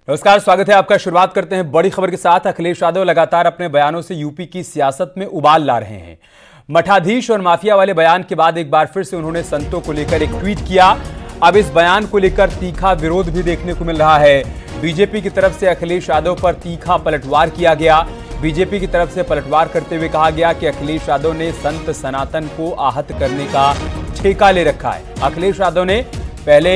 नमस्कार, स्वागत है आपका। शुरुआत करते हैं बड़ी खबर के साथ। अखिलेश यादव लगातार अपने बयानों से यूपी की सियासत में उबाल ला रहे हैं। मठाधीश और माफिया वाले बयान के बाद एक बार फिर से उन्होंने संतों को लेकर एक ट्वीट किया। अब इस बयान को लेकर तीखा विरोध भी देखने को मिल रहा है। बीजेपी की तरफ से अखिलेश यादव पर तीखा पलटवार किया गया। बीजेपी की तरफ से पलटवार करते हुए कहा गया कि अखिलेश यादव ने संत सनातन को आहत करने का ठेका ले रखा है। अखिलेश यादव ने पहले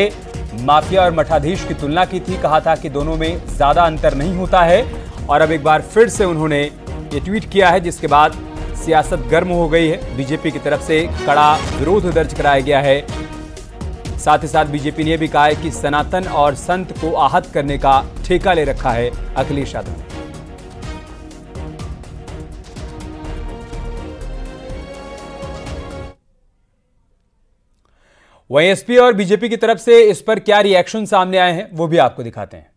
माफिया और मठाधीश की तुलना की थी, कहा था कि दोनों में ज्यादा अंतर नहीं होता है, और अब एक बार फिर से उन्होंने ये ट्वीट किया है, जिसके बाद सियासत गर्म हो गई है। बीजेपी की तरफ से कड़ा विरोध दर्ज कराया गया है। साथ ही साथ बीजेपी ने भी कहा है कि सनातन और संत को आहत करने का ठेका ले रखा है अखिलेश यादव ने। वहीं एसपी और बीजेपी की तरफ से इस पर क्या रिएक्शन सामने आए हैं, वो भी आपको दिखाते हैं।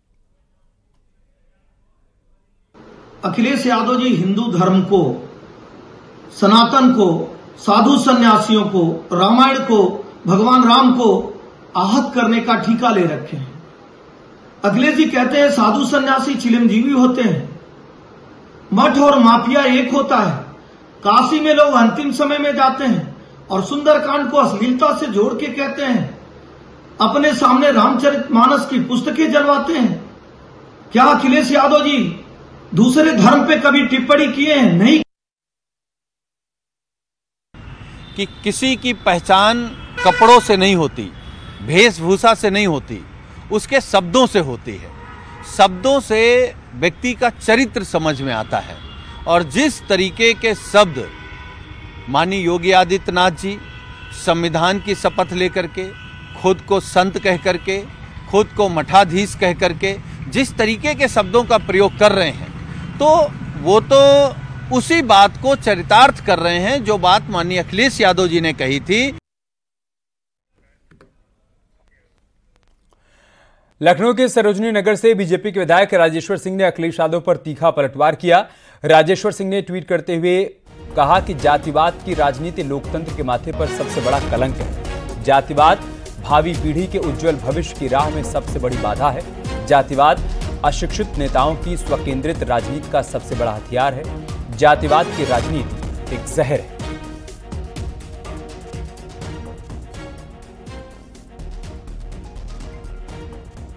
अखिलेश यादव जी हिंदू धर्म को, सनातन को, साधु सन्यासियों को, रामायण को, भगवान राम को आहत करने का ठेका ले रखे हैं। अखिलेश जी कहते हैं साधु सन्यासी चिरंजीवी होते हैं, मठ और माफिया एक होता है। काशी में लोग अंतिम समय में जाते हैं और सुंदरकांड को अश्लीलता से जोड़ के कहते हैं। अपने सामने रामचरितमानस की पुस्तकें जलवाते हैं। क्या अखिलेश यादव जी दूसरे धर्म पे कभी टिप्पणी किए हैं? नहीं। कि किसी की पहचान कपड़ों से नहीं होती, वेशभूषा से नहीं होती, उसके शब्दों से होती है। शब्दों से व्यक्ति का चरित्र समझ में आता है। और जिस तरीके के शब्द माननीय योगी आदित्यनाथ जी संविधान की शपथ लेकर के, खुद को संत कह करके, खुद को मठाधीश कह करके जिस तरीके के शब्दों का प्रयोग कर रहे हैं, तो वो तो उसी बात को चरितार्थ कर रहे हैं जो बात माननीय अखिलेश यादव जी ने कही थी। लखनऊ के सरोजनी नगर से बीजेपी के विधायक राजेश्वर सिंह ने अखिलेश यादव पर तीखा पलटवार किया। राजेश्वर सिंह ने ट्वीट करते हुए कहा कि जातिवाद की राजनीति लोकतंत्र के माथे पर सबसे बड़ा कलंक है। जातिवाद भावी पीढ़ी के उज्जवल भविष्य की राह में सबसे बड़ी बाधा है। जातिवाद अशिक्षित नेताओं की स्वकेंद्रित राजनीति का सबसे बड़ा हथियार है। जातिवाद की राजनीति एक जहर है।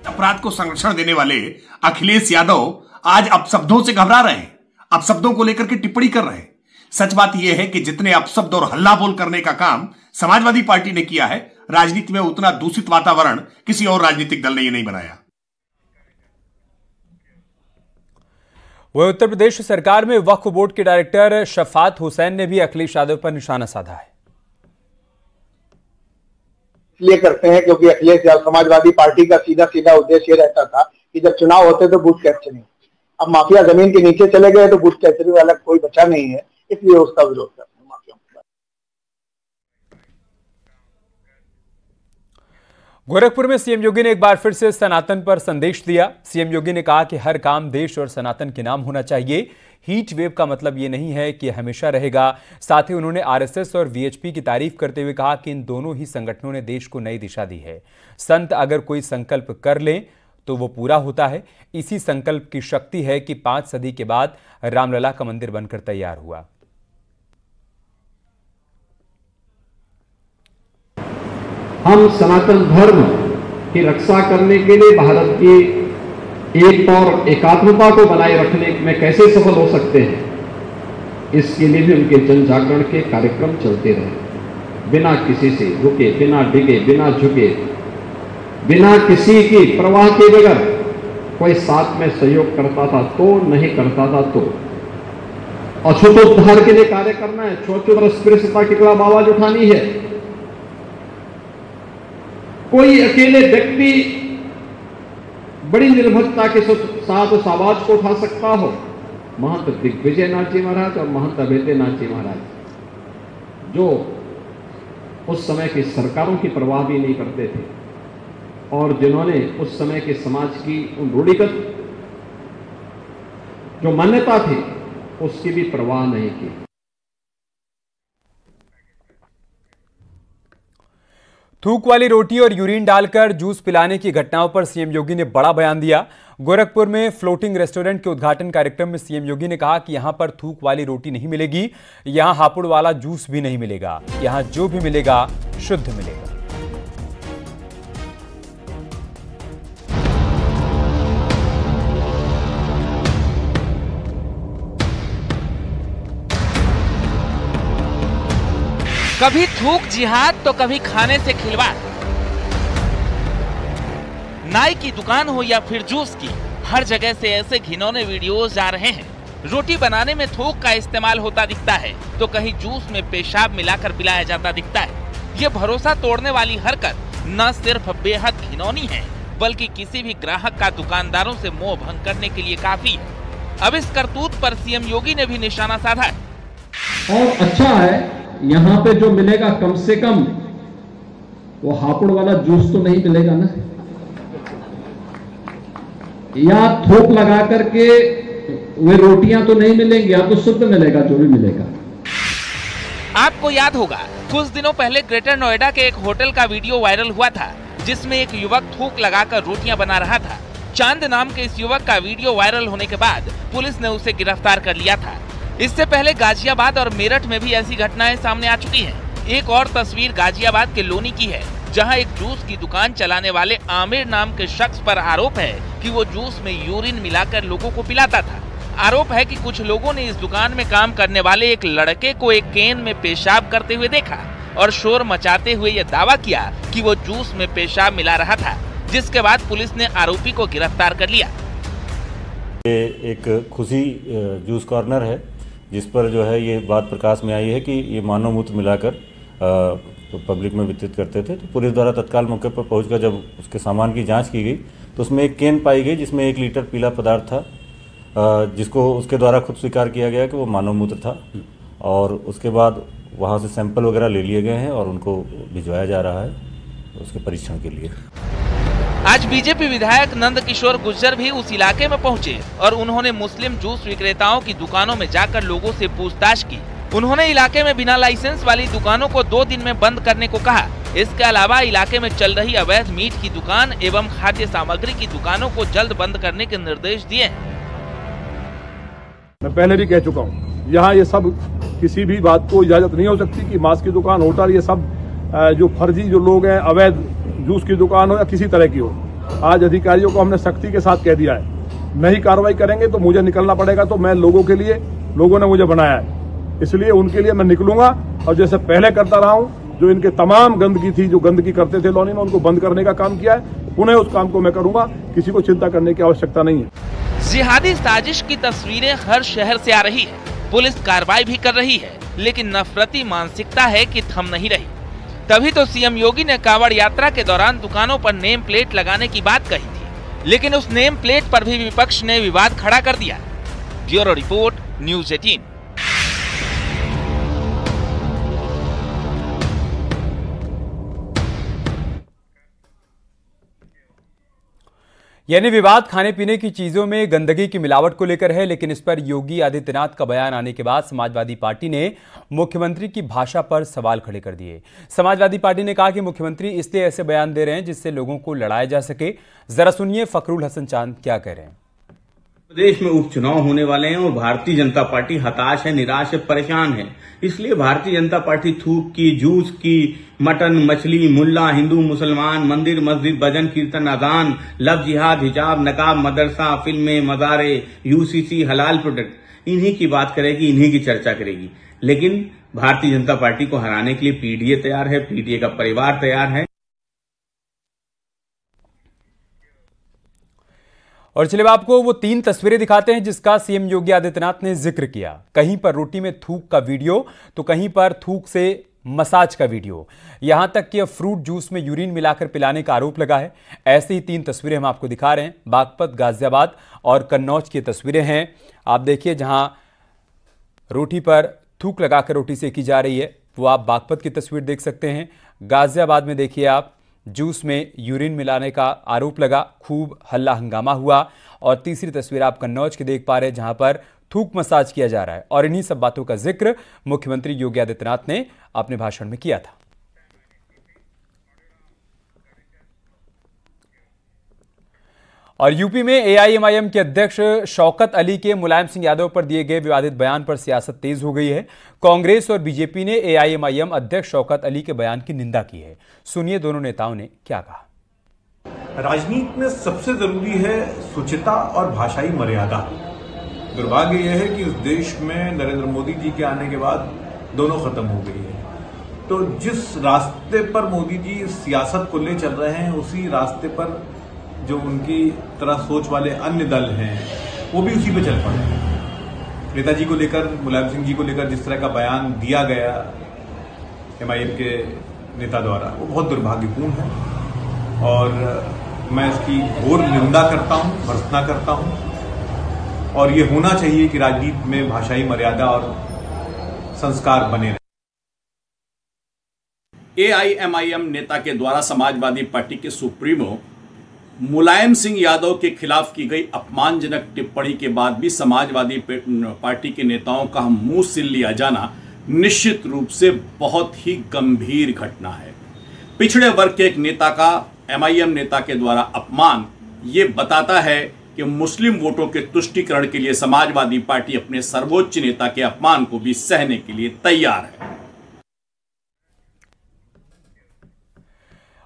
अपराध को संरक्षण देने वाले अखिलेश यादव आज अपशब्दों से घबरा रहे हैं, अपशब्दों को लेकर के टिप्पणी कर रहे हैं। सच बात यह है कि जितने अपशब्द और हल्ला बोल करने का काम समाजवादी पार्टी ने किया है, राजनीति में उतना दूषित वातावरण किसी और राजनीतिक दल ने यह नहीं बनाया। वह उत्तर प्रदेश सरकार में वक्फ बोर्ड के डायरेक्टर शफात हुसैन ने भी अखिलेश यादव पर निशाना साधा है। इसलिए करते हैं क्योंकि अखिलेश यादव समाजवादी पार्टी का सीधा सीधा उद्देश्य ये रहता था कि जब चुनाव होते तो बूथ कैप्चरिंग। अब माफिया जमीन के नीचे चले गए तो बूथ कैप्चरिंग वाला कोई बचा नहीं है, इसलिए उसका विरोध करते हैं माफिया। गोरखपुर में सीएम योगी ने एक बार फिर से सनातन पर संदेश दिया। सीएम योगी ने कहा कि हर काम देश और सनातन के नाम होना चाहिए। हीट वेव का मतलब ये नहीं है कि हमेशा रहेगा। साथ ही उन्होंने आरएसएस और वीएचपी की तारीफ करते हुए कहा कि इन दोनों ही संगठनों ने देश को नई दिशा दी है। संत अगर कोई संकल्प कर लें तो वो पूरा होता है। इसी संकल्प की शक्ति है कि 5 सदी के बाद रामलला का मंदिर बनकर तैयार हुआ। हम सनातन धर्म की रक्षा करने के लिए भारत की एक और एकात्मता को बनाए रखने में कैसे सफल हो सकते हैं, इसके लिए भी उनके जन जागरण के कार्यक्रम चलते रहे। बिना किसी से रुके, बिना डिगे, बिना झुके, बिना किसी की परवाह के बगैर कोई साथ में सहयोग करता था तो, नहीं करता था तो। अछूतोद्धार के लिए कार्य करना है, छोटे स्पृश्यता के खिलाफ आवाज उठानी है। कोई अकेले व्यक्ति बड़ी निर्भरता के साथ उस आवाज को उठा सकता हो। महंत दिग्विजय नाथ जी महाराज और महंत अभेद्यनाथ जी महाराज, जो उस समय की सरकारों की परवाह भी नहीं करते थे और जिन्होंने उस समय के समाज की उन रूढ़िगत जो मान्यता थी उसकी भी परवाह नहीं की। थूक वाली रोटी और यूरिन डालकर जूस पिलाने की घटनाओं पर सीएम योगी ने बड़ा बयान दिया। गोरखपुर में फ्लोटिंग रेस्टोरेंट के उद्घाटन कार्यक्रम में सीएम योगी ने कहा कि यहां पर थूक वाली रोटी नहीं मिलेगी, यहां हापुड़ वाला जूस भी नहीं मिलेगा, यहां जो भी मिलेगा शुद्ध मिलेगा। कभी थूक जिहाद तो कभी खाने से खिलवाड़। नाई की दुकान हो या फिर जूस की, हर जगह से ऐसे घिनौने वीडियोस आ रहे हैं। रोटी बनाने में थूक का इस्तेमाल होता दिखता है तो कहीं जूस में पेशाब मिलाकर पिलाया जाता दिखता है। ये भरोसा तोड़ने वाली हरकत न सिर्फ बेहद घिनौनी है बल्कि किसी भी ग्राहक का दुकानदारों से मोह भंग करने के लिए काफी है। अब इस करतूत पर सीएम योगी ने भी निशाना साधा है। और अच्छा है, यहाँ पे जो मिलेगा कम से कम वो हापुड़ वाला जूस तो नहीं मिलेगा ना, या थोक लगा करके वे रोटियां तो नहीं मिलेंगी, या तो शुद्ध मिलेगा जो भी मिलेगा। आपको याद होगा कुछ दिनों पहले ग्रेटर नोएडा के एक होटल का वीडियो वायरल हुआ था जिसमें एक युवक थूक लगाकर रोटियां बना रहा था। चांद नाम के इस युवक का वीडियो वायरल होने के बाद पुलिस ने उसे गिरफ्तार कर लिया था। इससे पहले गाजियाबाद और मेरठ में भी ऐसी घटनाएं सामने आ चुकी हैं। एक और तस्वीर गाजियाबाद के लोनी की है जहां एक जूस की दुकान चलाने वाले आमिर नाम के शख्स पर आरोप है कि वो जूस में यूरिन मिलाकर लोगों को पिलाता था। आरोप है कि कुछ लोगों ने इस दुकान में काम करने वाले एक लड़के को एक केन में पेशाब करते हुए देखा और शोर मचाते हुए ये दावा किया कि वो जूस में पेशाब मिला रहा था, जिसके बाद पुलिस ने आरोपी को गिरफ्तार कर लिया। ये एक खुशी जूस कॉर्नर है जिस पर जो है ये बात प्रकाश में आई है कि ये मानव मूत्र मिलाकर पब्लिक में वितरित करते थे। तो पुलिस द्वारा तत्काल मौके पर पहुंचकर जब उसके सामान की जांच की गई तो उसमें एक केन पाई गई जिसमें 1 लीटर पीला पदार्थ था, जिसको उसके द्वारा खुद स्वीकार किया गया कि वो मानव मूत्र था। और उसके बाद वहाँ से सैंपल वगैरह ले लिए गए हैं और उनको भिजवाया जा रहा है उसके परीक्षण के लिए। आज बीजेपी विधायक नंद किशोर गुर्जर भी उस इलाके में पहुंचे और उन्होंने मुस्लिम जूस विक्रेताओं की दुकानों में जाकर लोगों से पूछताछ की। उन्होंने इलाके में बिना लाइसेंस वाली दुकानों को 2 दिन में बंद करने को कहा। इसके अलावा इलाके में चल रही अवैध मीट की दुकान एवं खाद्य सामग्री की दुकानों को जल्द बंद करने के निर्देश दिए। मैं पहले भी कह चुका हूँ, यहाँ ये सब किसी भी बात को इजाजत नहीं हो सकती कि मांस की दुकान, होटल, ये सब जो फर्जी जो लोग हैं, अवैध जूस की दुकान हो या किसी तरह की हो, आज अधिकारियों को हमने सख्ती के साथ कह दिया है, नहीं कार्रवाई करेंगे तो मुझे निकलना पड़ेगा। तो मैं लोगों के लिए, लोगों ने मुझे बनाया है, इसलिए उनके लिए मैं निकलूंगा और जैसे पहले करता रहा हूं, जो इनके तमाम गंदगी थी, जो गंदगी करते थे लॉनी में, उनको बंद करने का काम किया है, पुनः उस काम को मैं करूंगा। किसी को चिंता करने की आवश्यकता नहीं है। जिहादी साजिश की तस्वीरें हर शहर से आ रही है, पुलिस कार्रवाई भी कर रही है, लेकिन नफरती मानसिकता है कि थम नहीं रही। तभी तो सीएम योगी ने कांवड़ यात्रा के दौरान दुकानों पर नेम प्लेट लगाने की बात कही थी, लेकिन उस नेम प्लेट पर भी विपक्ष ने विवाद खड़ा कर दिया। Bureau report, news 18। यानी विवाद खाने पीने की चीजों में गंदगी की मिलावट को लेकर है, लेकिन इस पर योगी आदित्यनाथ का बयान आने के बाद समाजवादी पार्टी ने मुख्यमंत्री की भाषा पर सवाल खड़े कर दिए। समाजवादी पार्टी ने कहा कि मुख्यमंत्री इसलिए ऐसे बयान दे रहे हैं जिससे लोगों को लड़ाया जा सके। जरा सुनिए फखरुल हसन चांद क्या कह रहे हैं। प्रदेश में उपचुनाव होने वाले हैं और भारतीय जनता पार्टी हताश है, निराश है, परेशान है। इसलिए भारतीय जनता पार्टी थूक की, जूस की, मटन, मछली, मुल्ला, हिंदू, मुसलमान, मंदिर, मस्जिद, भजन कीर्तन, अजान, लव जिहाद, हिजाब, नकाब, मदरसा, फिल्में, मज़ारे, यूसीसी, हलाल प्रोडक्ट, इन्हीं की बात करेगी, इन्हीं की चर्चा करेगी। लेकिन भारतीय जनता पार्टी को हराने के लिए पीडीए तैयार है, पीडीए का परिवार तैयार है। और चलिए आपको वो 3 तस्वीरें दिखाते हैं जिसका सीएम योगी आदित्यनाथ ने जिक्र किया। कहीं पर रोटी में थूक का वीडियो तो कहीं पर थूक से मसाज का वीडियो, यहां तक कि अब फ्रूट जूस में यूरिन मिलाकर पिलाने का आरोप लगा है। ऐसी ही 3 तस्वीरें हम आपको दिखा रहे हैं। बागपत, गाजियाबाद और कन्नौज की तस्वीरें हैं। आप देखिए जहां रोटी पर थूक लगाकर रोटी सेकी जा रही है, वो आप बागपत की तस्वीर देख सकते हैं। गाजियाबाद में देखिए आप, जूस में यूरिन मिलाने का आरोप लगा, खूब हल्ला हंगामा हुआ। और तीसरी तस्वीर आप कन्नौज की देख पा रहे हैं जहां पर थूक मसाज किया जा रहा है। और इन्हीं सब बातों का जिक्र मुख्यमंत्री योगी आदित्यनाथ ने अपने भाषण में किया था। और यूपी में एआईएमआईएम के अध्यक्ष शौकत अली के मुलायम सिंह यादव पर दिए गए विवादित बयान पर सियासत तेज हो गई है। कांग्रेस और बीजेपी ने एआईएमआईएम अध्यक्ष शौकत अली के बयान की निंदा की है। सुनिए दोनों नेताओं ने क्या कहा। राजनीति में सबसे जरूरी है शुचिता और भाषाई मर्यादा। दुर्भाग्य यह है कि इस देश में नरेंद्र मोदी जी के आने के बाद दोनों खत्म हो गई है। तो जिस रास्ते पर मोदी जी सियासत को ले चल रहे हैं, उसी रास्ते पर जो उनकी तरह सोच वाले अन्य दल हैं वो भी उसी पे चल पड़े हैं। नेताजी को लेकर, मुलायम सिंह जी को लेकर जिस तरह का बयान दिया गया एमआईएम के नेता द्वारा, वो बहुत दुर्भाग्यपूर्ण है और मैं इसकी घोर निंदा करता हूं, भर्त्सना करता हूं। और ये होना चाहिए कि राजनीति में भाषाई मर्यादा और संस्कार बने रहे। एआईएमआईएम नेता के द्वारा समाजवादी पार्टी के सुप्रीमो मुलायम सिंह यादव के खिलाफ की गई अपमानजनक टिप्पणी के बाद भी समाजवादी पार्टी के नेताओं का मुंह सिल लिया जाना निश्चित रूप से बहुत ही गंभीर घटना है। पिछड़े वर्ग के एक नेता का एमआईएम नेता के द्वारा अपमान ये बताता है कि मुस्लिम वोटों के तुष्टीकरण के लिए समाजवादी पार्टी अपने सर्वोच्च नेता के अपमान को भी सहने के लिए तैयार है।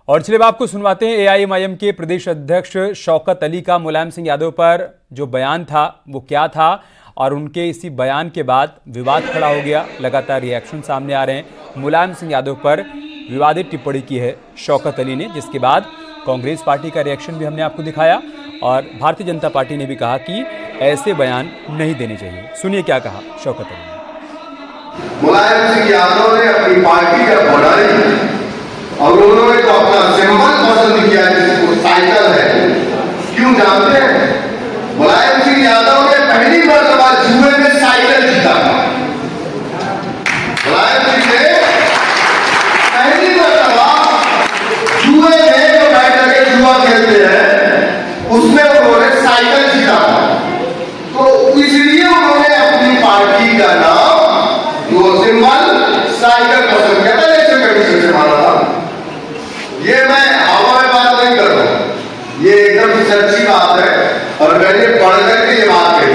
और चलिए आपको सुनवाते हैं एआईएमआईएम के प्रदेश अध्यक्ष शौकत अली का मुलायम सिंह यादव पर जो बयान था वो क्या था, और उनके इसी बयान के बाद विवाद खड़ा हो गया। लगातार रिएक्शन सामने आ रहे हैं। मुलायम सिंह यादव पर विवादित टिप्पणी की है शौकत अली ने, जिसके बाद कांग्रेस पार्टी का रिएक्शन भी हमने आपको दिखाया और भारतीय जनता पार्टी ने भी कहा कि ऐसे बयान नहीं देने चाहिए। सुनिए क्या कहा शौकत अली ने। मुलायम सिंह यादव ने अपनी पार्टी का बढ़ाई और उन्होंने तो अपना सिंबल पसंद किया जिसको साइकिल है। क्यों जानते हैं? मुलायम सिंह यादव ने पहली मर्तबा जुए में साइकिल जीता था। मुलायम सिंह ने पहली मर्तबा जुए में जो बैठ करके जुआ खेलते हैं उसमें उन्होंने साइकिल जीता था। तो इसलिए उन्होंने अपनी पार्टी का नाम जो सिंबल साइकिल पसंद किया था। इलेक्शन कमीशन से माना था। ये मैं हवा में बात नहीं कर रहा हूं, ये एकदम सच्ची बात है और मैंने पढ़ करके ये बात कही।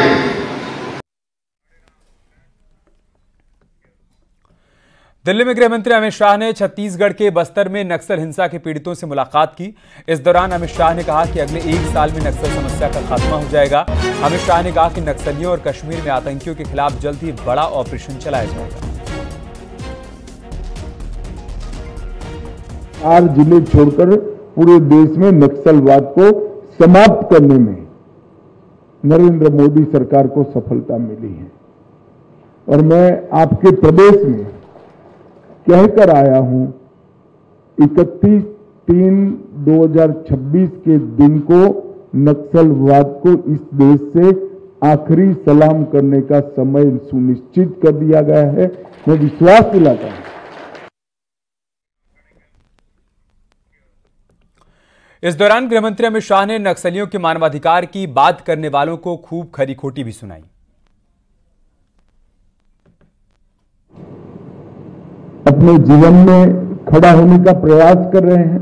दिल्ली में गृह मंत्री अमित शाह ने छत्तीसगढ़ के बस्तर में नक्सल हिंसा के पीड़ितों से मुलाकात की। इस दौरान अमित शाह ने कहा कि अगले 1 साल में नक्सल समस्या का खात्मा हो जाएगा। अमित शाह ने कहा कि नक्सलियों और कश्मीर में आतंकियों के खिलाफ जल्द ही बड़ा ऑपरेशन चलाया जाएगा। 4 जिले छोड़कर पूरे देश में नक्सलवाद को समाप्त करने में नरेंद्र मोदी सरकार को सफलता मिली है। और मैं आपके प्रदेश में कहकर आया हूं 31/3/2026 के दिन को नक्सलवाद को इस देश से आखिरी सलाम करने का समय सुनिश्चित कर दिया गया है। मैं विश्वास दिलाता हूं। इस दौरान गृहमंत्री अमित शाह ने नक्सलियों के मानवाधिकार की बात करने वालों को खूब खरी खोटी भी सुनाई। अपने जीवन में खड़ा होने का प्रयास कर रहे हैं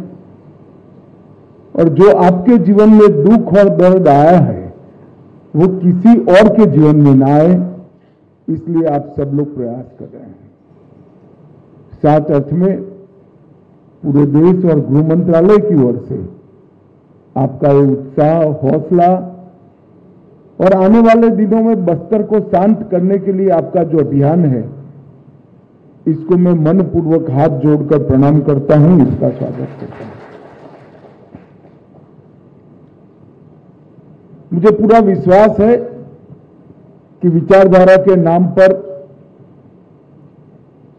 और जो आपके जीवन में दुख और दर्द आया है वो किसी और के जीवन में ना आए, इसलिए आप सब लोग प्रयास कर रहे हैं। साथ अर्थ में पूरे देश और गृह मंत्रालय की ओर से आपका ये उत्साह, हौसला और आने वाले दिनों में बस्तर को शांत करने के लिए आपका जो अभियान है, इसको मैं मनपूर्वक हाथ जोड़कर प्रणाम करता हूं, इसका स्वागत करता हूं। मुझे पूरा विश्वास है कि विचारधारा के नाम पर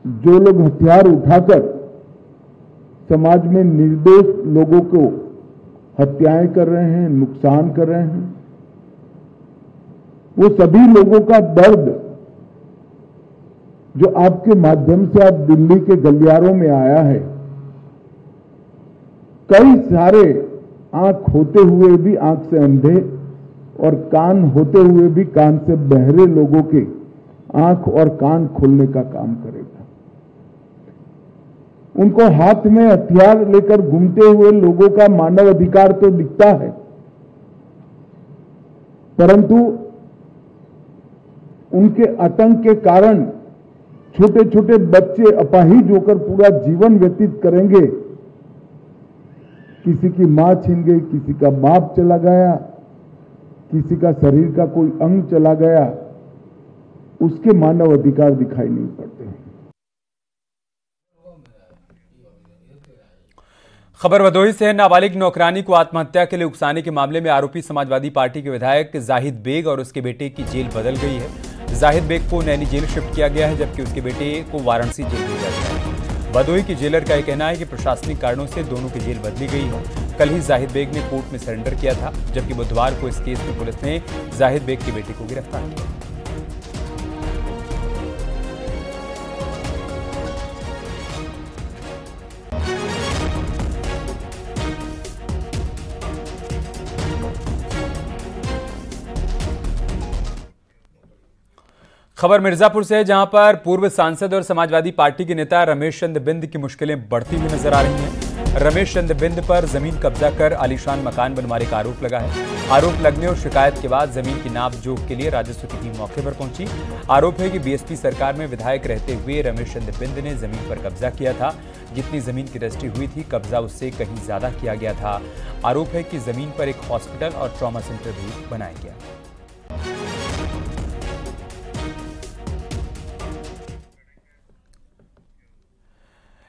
जो लोग हथियार उठाकर समाज में निर्दोष लोगों को हत्याएं कर रहे हैं, नुकसान कर रहे हैं, वो सभी लोगों का दर्द जो आपके माध्यम से आप दिल्ली के गलियारों में आया है, कई सारे आंख होते हुए भी आंख से अंधे और कान होते हुए भी कान से बहरे लोगों के आंख और कान खोलने का काम करेगा। उनको हाथ में हथियार लेकर घूमते हुए लोगों का मानव अधिकार तो दिखता है, परंतु उनके आतंक के कारण छोटे छोटे बच्चे अपाहिज होकर पूरा जीवन व्यतीत करेंगे। किसी की मां छीन गई, किसी का बाप चला गया, किसी का शरीर का कोई अंग चला गया, उसके मानव अधिकार दिखाई नहीं पड़ते हैं। खबर भदोही से है। नाबालिग नौकरानी को आत्महत्या के लिए उकसाने के मामले में आरोपी समाजवादी पार्टी के विधायक जाहिद बेग और उसके बेटे की जेल बदल गई है। जाहिद बेग को नैनी जेल शिफ्ट किया गया है, जबकि उसके बेटे को वाराणसी जेल भेजा गया है। भदोही की जेलर का यह कहना है कि प्रशासनिक कारणों से दोनों की जेल बदली गई है। कल ही जाहिद बेग ने कोर्ट में सरेंडर किया था, जबकि बुधवार को इस केस में पुलिस ने जाहिद बेग के बेटे को गिरफ्तार किया। खबर मिर्जापुर से है, जहां पर पूर्व सांसद और समाजवादी पार्टी के नेता रमेश चंद्र बिंद की मुश्किलें बढ़ती हुई नजर आ रही हैं। रमेश चंद्र बिंद पर जमीन कब्जा कर आलीशान मकान बनवाने का आरोप लगा है। आरोप लगने और शिकायत के बाद जमीन की नाप जोख के लिए राजस्व की टीम मौके पर पहुंची। आरोप है कि बीएसपी सरकार में विधायक रहते हुए रमेश चंद्र बिंद ने जमीन पर कब्जा किया था। जितनी जमीन की रजिस्ट्री हुई थी, कब्जा उससे कहीं ज्यादा किया गया था। आरोप है कि जमीन पर एक हॉस्पिटल और ट्रॉमा सेंटर भी बनाया गया।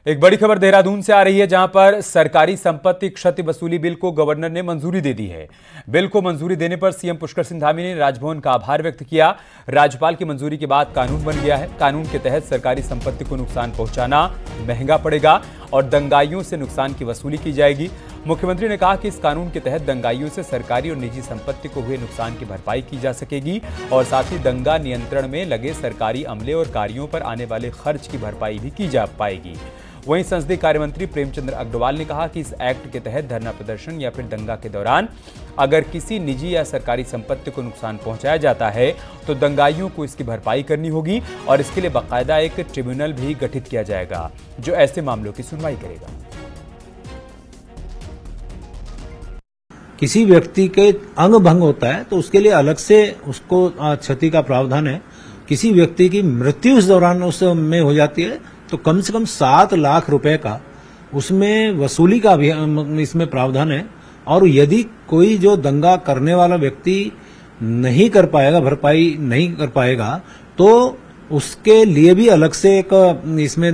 एक बड़ी खबर देहरादून से आ रही है, जहां पर सरकारी संपत्ति क्षति वसूली बिल को गवर्नर ने मंजूरी दे दी है। बिल को मंजूरी देने पर सीएम पुष्कर सिंह धामी ने राजभवन का आभार व्यक्त किया। राज्यपाल की मंजूरी के बाद कानून बन गया है। कानून के तहत सरकारी संपत्ति को नुकसान पहुंचाना महंगा पड़ेगा और दंगाइयों से नुकसान की वसूली की जाएगी। मुख्यमंत्री ने कहा कि इस कानून के तहत दंगाइयों से सरकारी और निजी संपत्ति को हुए नुकसान की भरपाई की जा सकेगी और साथ ही दंगा नियंत्रण में लगे सरकारी अमले और कार्यों पर आने वाले खर्च की भरपाई भी की जा पाएगी। वहीं संसदीय कार्य मंत्री प्रेमचंद्र अग्रवाल ने कहा कि इस एक्ट के तहत धरना प्रदर्शन या फिर दंगा के दौरान अगर किसी निजी या सरकारी संपत्ति को नुकसान पहुंचाया जाता है तो दंगाइयों को इसकी भरपाई करनी होगी और इसके लिए बाकायदा एक ट्रिब्यूनल भी गठित किया जाएगा जो ऐसे मामलों की सुनवाई करेगा। किसी व्यक्ति के अंग भंग होता है तो उसके लिए अलग से उसको क्षति का प्रावधान है। किसी व्यक्ति की मृत्यु इस दौरान उसमें हो जाती है तो कम से कम 7 लाख रुपए का उसमें वसूली का भी इसमें प्रावधान है। और यदि कोई जो दंगा करने वाला व्यक्ति नहीं कर पाएगा, भरपाई नहीं कर पाएगा, तो उसके लिए भी अलग से एक इसमें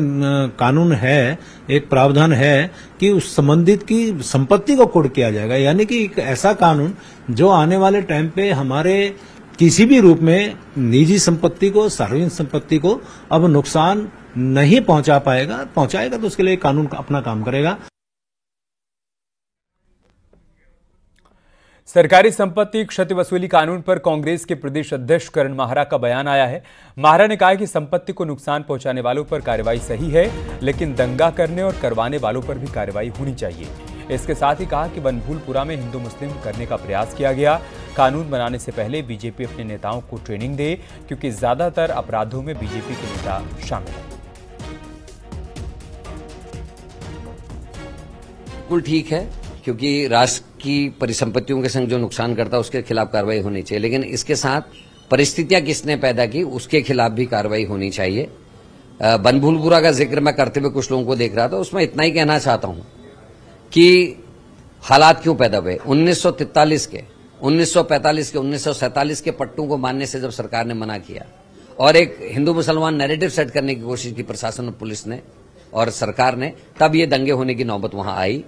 कानून है, एक प्रावधान है कि उस संबंधित की संपत्ति को कुर्क किया जाएगा। यानी कि एक ऐसा कानून जो आने वाले टाइम पे हमारे किसी भी रूप में निजी संपत्ति को, सार्वजनिक संपत्ति को अब नुकसान नहीं पहुंचाएगा तो उसके लिए कानून अपना काम करेगा। सरकारी संपत्ति क्षति वसूली कानून पर कांग्रेस के प्रदेश अध्यक्ष करण माहरा का बयान आया है। माहरा ने कहा कि संपत्ति को नुकसान पहुंचाने वालों पर कार्रवाई सही है, लेकिन दंगा करने और करवाने वालों पर भी कार्रवाई होनी चाहिए। इसके साथ ही कहा कि बनभूलपुरा में हिंदू मुस्लिम करने का प्रयास किया गया। कानून बनाने से पहले बीजेपी अपने नेताओं को ट्रेनिंग दे, क्योंकि ज्यादातर अपराधों में बीजेपी के नेता शामिल हैं। बिल्कुल ठीक है, क्योंकि राष्ट्र की परिसंपत्तियों के संग जो नुकसान करता है उसके खिलाफ कार्रवाई होनी चाहिए, लेकिन इसके साथ परिस्थितियां किसने पैदा की उसके खिलाफ भी कार्रवाई होनी चाहिए। बनभूलपुरा का जिक्र मैं करते हुए कुछ लोगों को देख रहा था, उसमें इतना ही कहना चाहता हूं कि हालात क्यों पैदा हुए। 1943 के, 1945 के, 1947 के पट्टों को मानने से जब सरकार ने मना किया और एक हिंदू मुसलमान नैरेटिव सेट करने की कोशिश की प्रशासन और पुलिस ने और सरकार ने, तब ये दंगे होने की नौबत वहां आई।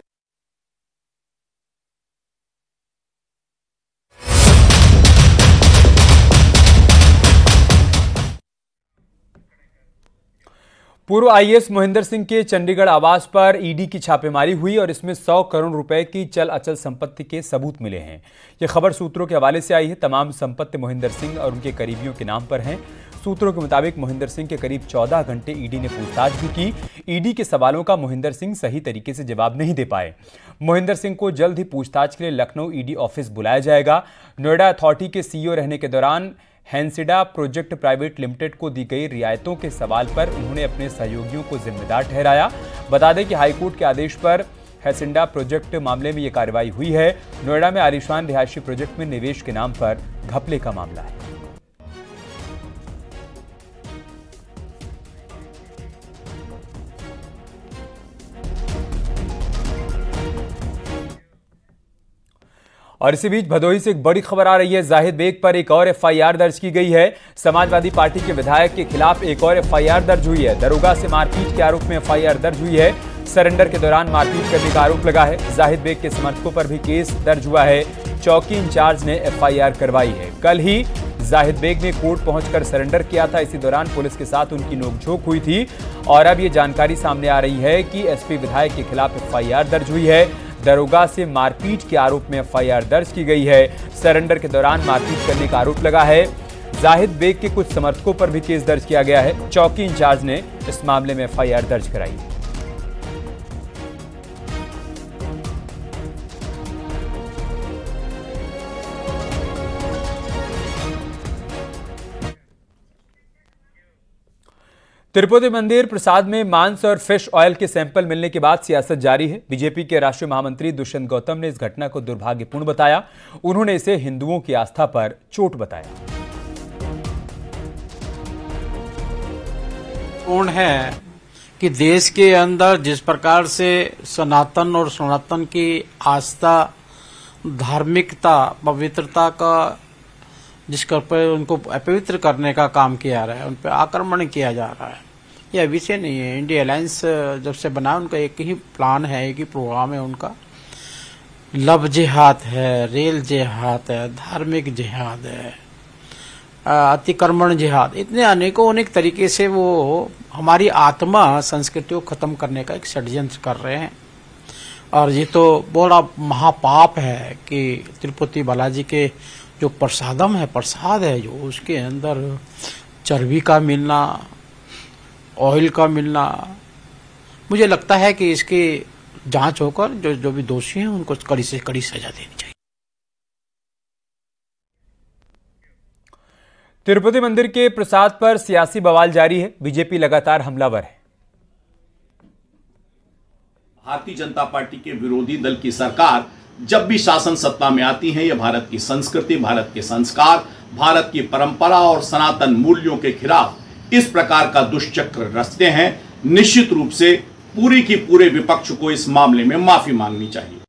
पूर्व आईएएस मोहिंदर सिंह के चंडीगढ़ आवास पर ईडी की छापेमारी हुई और इसमें 100 करोड़ रुपए की चल अचल संपत्ति के सबूत मिले हैं। यह खबर सूत्रों के हवाले से आई है। तमाम संपत्ति मोहिंदर सिंह और उनके करीबियों के नाम पर हैं। सूत्रों के मुताबिक मोहिंदर सिंह के करीब 14 घंटे ईडी ने पूछताछ भी की। ईडी के सवालों का मोहिंदर सिंह सही तरीके से जवाब नहीं दे पाए। मोहिंदर सिंह को जल्द ही पूछताछ के लिए लखनऊ ईडी ऑफिस बुलाया जाएगा। नोएडा अथॉरिटी के सीईओ रहने के दौरान हैंसिडा प्रोजेक्ट प्राइवेट लिमिटेड को दी गई रियायतों के सवाल पर उन्होंने अपने सहयोगियों को जिम्मेदार ठहराया। बता दें कि हाईकोर्ट के आदेश पर हैसिंडा प्रोजेक्ट मामले में यह कार्रवाई हुई है। नोएडा में आलीशान रिहायशी प्रोजेक्ट में निवेश के नाम पर घपले का मामला है। और इसी बीच भदोही से एक बड़ी खबर आ रही है। जाहिद बेग पर एक और एफआईआर दर्ज की गई है। समाजवादी पार्टी के विधायक के खिलाफ एक और एफआईआर दर्ज हुई है। दरोगा से मारपीट के आरोप में एफआईआर दर्ज हुई है। सरेंडर के दौरान मारपीट करने का आरोप लगा है। जाहिद बेग के समर्थकों पर भी केस दर्ज हुआ है। चौकी इंचार्ज ने एफआईआर करवाई है। कल ही जाहिद बेग ने कोर्ट पहुंचकर सरेंडर किया था। इसी दौरान पुलिस के साथ उनकी नोकझोंक हुई थी और अब ये जानकारी सामने आ रही है कि एसपी विधायक के खिलाफ एफआईआर दर्ज हुई है। दरोगा से मारपीट के आरोप में एफआईआर दर्ज की गई है। सरेंडर के दौरान मारपीट करने का आरोप लगा है। जाहिद बेग के कुछ समर्थकों पर भी केस दर्ज किया गया है। चौकी इंचार्ज ने इस मामले में एफआईआर दर्ज कराई है। तिरुपति मंदिर प्रसाद में मांस और फिश ऑयल के सैंपल मिलने के बाद सियासत जारी है। बीजेपी के राष्ट्रीय महामंत्री दुष्यंत गौतम ने इस घटना को दुर्भाग्यपूर्ण बताया। उन्होंने इसे हिंदुओं की आस्था पर चोट बताया। पूर्ण है कि देश के अंदर जिस प्रकार से सनातन और सनातन की आस्था, धार्मिकता, पवित्रता का जिसका पर उनको अपवित्र करने का काम किया जा रहा है, उन पर आक्रमण किया जा रहा है, यह विषय नहीं है। इंडिया अलायंस जब से बना उनका एक ही प्लान है, एक ही प्रोग्राम है उनका। लव जिहाद है, रेल जिहाद है, धार्मिक जिहाद है, अतिक्रमण जिहाद, इतने अनेक तरीके से वो हमारी आत्मा संस्कृति को खत्म करने का एक षड्यंत्र कर रहे हैं। और ये तो बड़ा महापाप है कि तिरुपति बालाजी के जो प्रसादम है, प्रसाद है जो, उसके अंदर चर्बी का मिलना, ऑयल का मिलना, मुझे लगता है कि इसकी जांच होकर जो भी दोषी हैं उनको कड़ी से कड़ी सजा देनी चाहिए। तिरुपति मंदिर के प्रसाद पर सियासी बवाल जारी है। बीजेपी लगातार हमलावर है। भारतीय जनता पार्टी के विरोधी दल की सरकार जब भी शासन सत्ता में आती है, यह भारत की संस्कृति, भारत के संस्कार, भारत की परंपरा और सनातन मूल्यों के खिलाफ इस प्रकार का दुष्चक्र रचते हैं। निश्चित रूप से पूरे की पूरे विपक्ष को इस मामले में माफी मांगनी चाहिए।